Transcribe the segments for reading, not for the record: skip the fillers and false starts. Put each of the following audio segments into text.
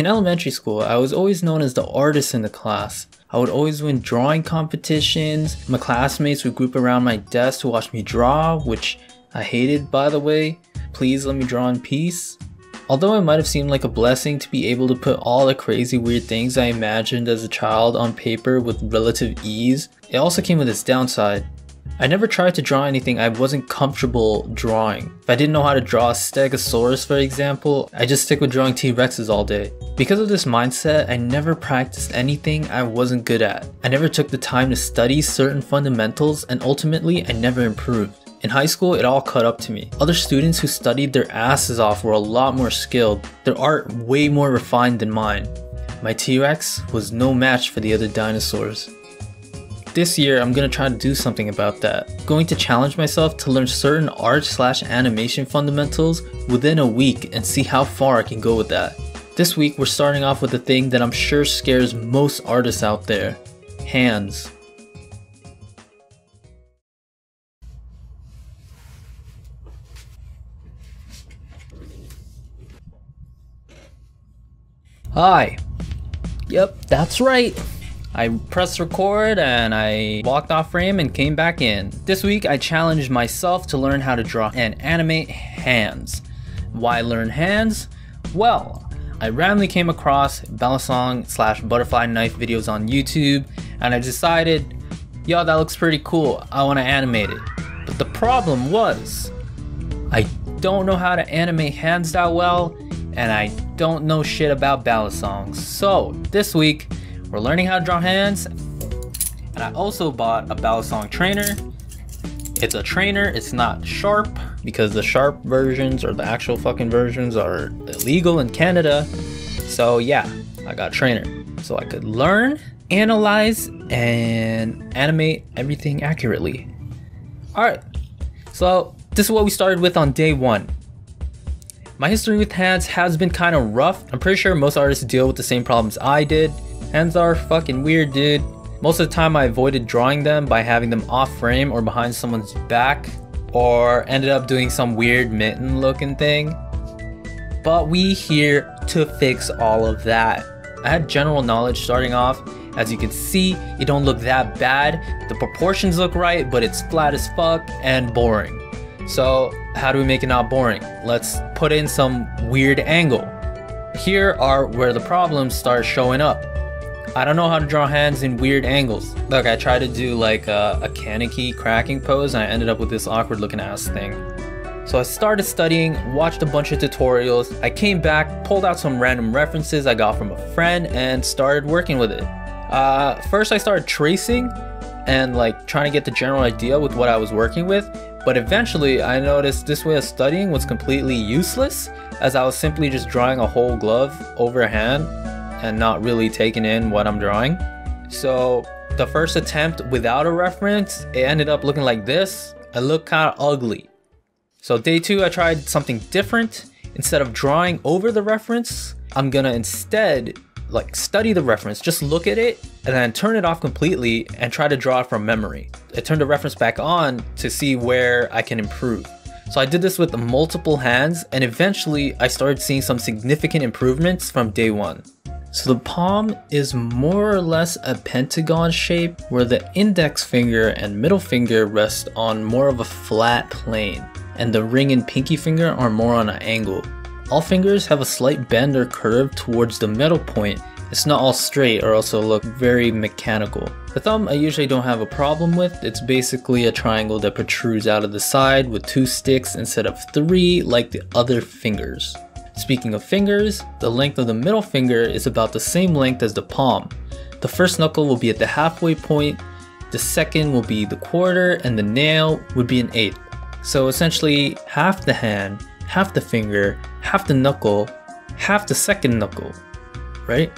In elementary school, I was always known as the artist in the class. I would always win drawing competitions. My classmates would group around my desk to watch me draw, which I hated, by the way. Please let me draw in peace. Although it might have seemed like a blessing to be able to put all the crazy weird things I imagined as a child on paper with relative ease, it also came with its downside. I never tried to draw anything I wasn't comfortable drawing. If I didn't know how to draw a Stegosaurus, for example, I just stick with drawing T-Rexes all day. Because of this mindset, I never practiced anything I wasn't good at. I never took the time to study certain fundamentals, and ultimately, I never improved. In high school, it all caught up to me. Other students who studied their asses off were a lot more skilled, their art way more refined than mine. My T-Rex was no match for the other dinosaurs. This year, I'm gonna try to do something about that. I'm going to challenge myself to learn certain art/animation fundamentals within a week and see how far I can go with that. This week, we're starting off with a thing that I'm sure scares most artists out there: hands. Hi. Yep, that's right. I pressed record and I walked off frame and came back in. This week I challenged myself to learn how to draw and animate hands. Why learn hands? Well, I randomly came across balisong/butterfly knife videos on YouTube and I decided, yo, that looks pretty cool, I want to animate it. But the problem was, I don't know how to animate hands that well, and I don't know shit about balisongs. So this week, we're learning how to draw hands, and I also bought a balisong trainer. It's a trainer, it's not sharp, because the sharp versions or the actual fucking versions are illegal in Canada. So yeah, I got a trainer. So I could learn, analyze, and animate everything accurately. Alright, so this is what we started with on day 1. My history with hands has been kind of rough. I'm pretty sure most artists deal with the same problems I did. Hands are fucking weird, dude. Most of the time I avoided drawing them by having them off frame or behind someone's back, or ended up doing some weird mitten looking thing. But we here to fix all of that. I had general knowledge starting off. As you can see, it don't look that bad. The proportions look right, but it's flat as fuck and boring. So how do we make it not boring? Let's put in some weird angle. Here are where the problems start showing up. I don't know how to draw hands in weird angles. Look, I tried to do like a CINTIQ cracking pose and I ended up with this awkward looking ass thing. So I started studying, watched a bunch of tutorials. I came back, pulled out some random references I got from a friend and started working with it. First I started tracing and like trying to get the general idea with what I was working with. But eventually I noticed this way of studying was completely useless, as I was simply just drawing a whole glove over a hand and not really taking in what I'm drawing. So the first attempt without a reference, it ended up looking like this. It looked kind of ugly. So day 2 I tried something different. Instead of drawing over the reference, I'm gonna instead like study the reference, just look at it and then turn it off completely and try to draw it from memory. I turned the reference back on to see where I can improve. So I did this with multiple hands and eventually I started seeing some significant improvements from day 1. So the palm is more or less a pentagon shape where the index finger and middle finger rest on more of a flat plane and the ring and pinky finger are more on an angle. All fingers have a slight bend or curve towards the middle point. It's not all straight or else it'll look very mechanical. The thumb I usually don't have a problem with. It's basically a triangle that protrudes out of the side with 2 sticks instead of 3 like the other fingers. Speaking of fingers, the length of the middle finger is about the same length as the palm. The first knuckle will be at the halfway point, the second will be the quarter, and the nail would be an eighth. So essentially half the hand, half the finger, half the knuckle, half the second knuckle, right?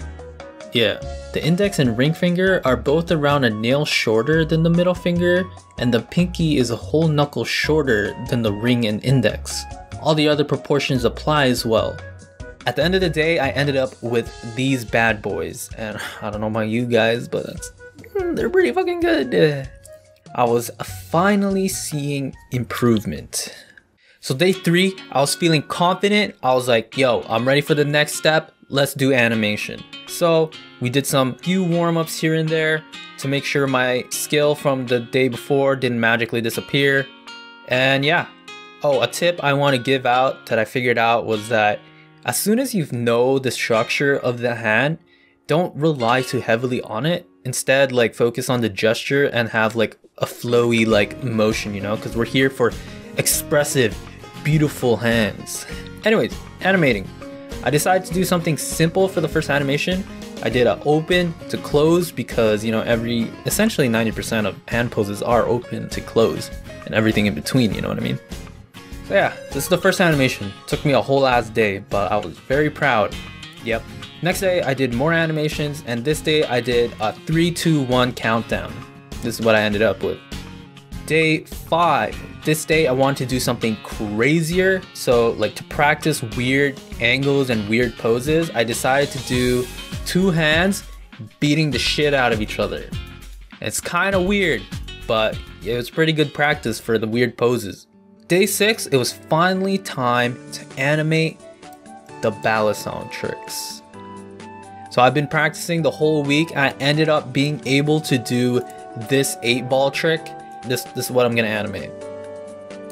Yeah. The index and ring finger are both around a nail shorter than the middle finger, and the pinky is a whole knuckle shorter than the ring and index. All the other proportions apply as well. At the end of the day, I ended up with these bad boys, and I don't know about you guys, but they're pretty fucking good. I was finally seeing improvement. So day 3, I was feeling confident. I was like, yo, I'm ready for the next step. let's do animation. So we did some few warm-ups here and there to make sure my skill from the day before didn't magically disappear. And yeah. Oh, a tip I want to give out that I figured out was that as soon as you know the structure of the hand, don't rely too heavily on it. Instead, like, focus on the gesture and have like a flowy like motion, you know, because we're here for expressive, beautiful hands. Anyways, animating. I decided to do something simple for the first animation. I did a open to close because, you know, essentially 90% of hand poses are open to close and everything in between, you know what I mean? So yeah, this is the first animation. Took me a whole ass day, but I was very proud. Yep. Next day I did more animations, and this day I did a 3, 2, 1 countdown. This is what I ended up with. Day 5. This day I wanted to do something crazier. So like to practice weird angles and weird poses, I decided to do 2 hands beating the shit out of each other. It's kind of weird, but it was pretty good practice for the weird poses. Day 6, it was finally time to animate the balisong tricks. So I've been practicing the whole week. I ended up being able to do this 8-ball trick. This is what I'm gonna animate.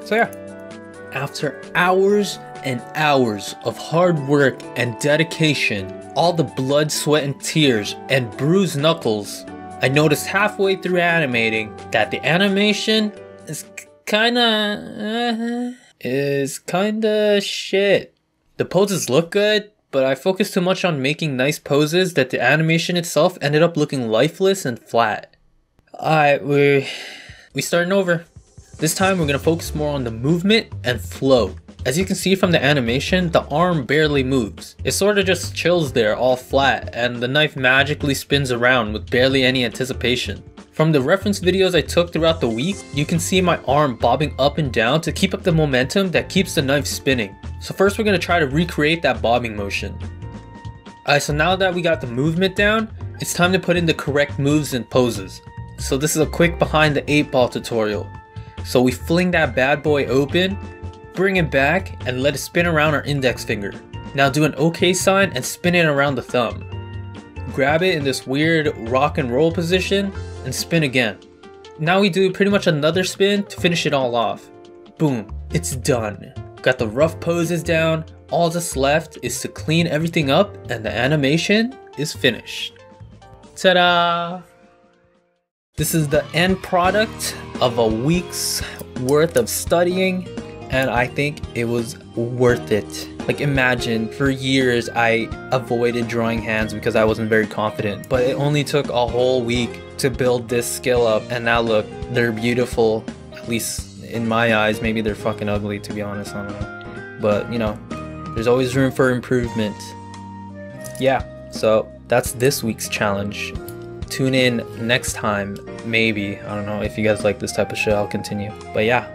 So yeah, after hours and hours of hard work and dedication, all the blood, sweat, and tears, and bruised knuckles, I noticed halfway through animating that the animation is kinda shit. The poses look good, but I focused too much on making nice poses that the animation itself ended up looking lifeless and flat. Alright, we starting over. This time we're gonna focus more on the movement and flow. As you can see from the animation, the arm barely moves. It sort of just chills there all flat, and the knife magically spins around with barely any anticipation. From the reference videos I took throughout the week, you can see my arm bobbing up and down to keep up the momentum that keeps the knife spinning. So first we're gonna try to recreate that bobbing motion. Alright, so now that we got the movement down, it's time to put in the correct moves and poses. So this is a quick behind the 8-ball tutorial. So we fling that bad boy open, bring it back, and let it spin around our index finger. Now do an OK sign and spin it around the thumb. Grab it in this weird rock and roll position and spin again. Now we do pretty much another spin to finish it all off. Boom, it's done. Got the rough poses down, all that's left is to clean everything up and the animation is finished. Ta-da! This is the end product of a week's worth of studying, and I think it was worth it. Like, imagine, for years I avoided drawing hands because I wasn't very confident, but it only took a whole week to build this skill up, and now look, they're beautiful, at least in my eyes. Maybe they're fucking ugly, to be honest, I don't know. But, you know, there's always room for improvement. Yeah, so that's this week's challenge. Tune in next time, maybe. I don't know, if you guys like this type of shit, I'll continue. But yeah,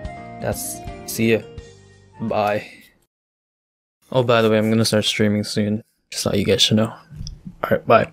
see ya. Bye. Oh, by the way, I'm gonna start streaming soon. Just thought you guys should know. Alright, bye.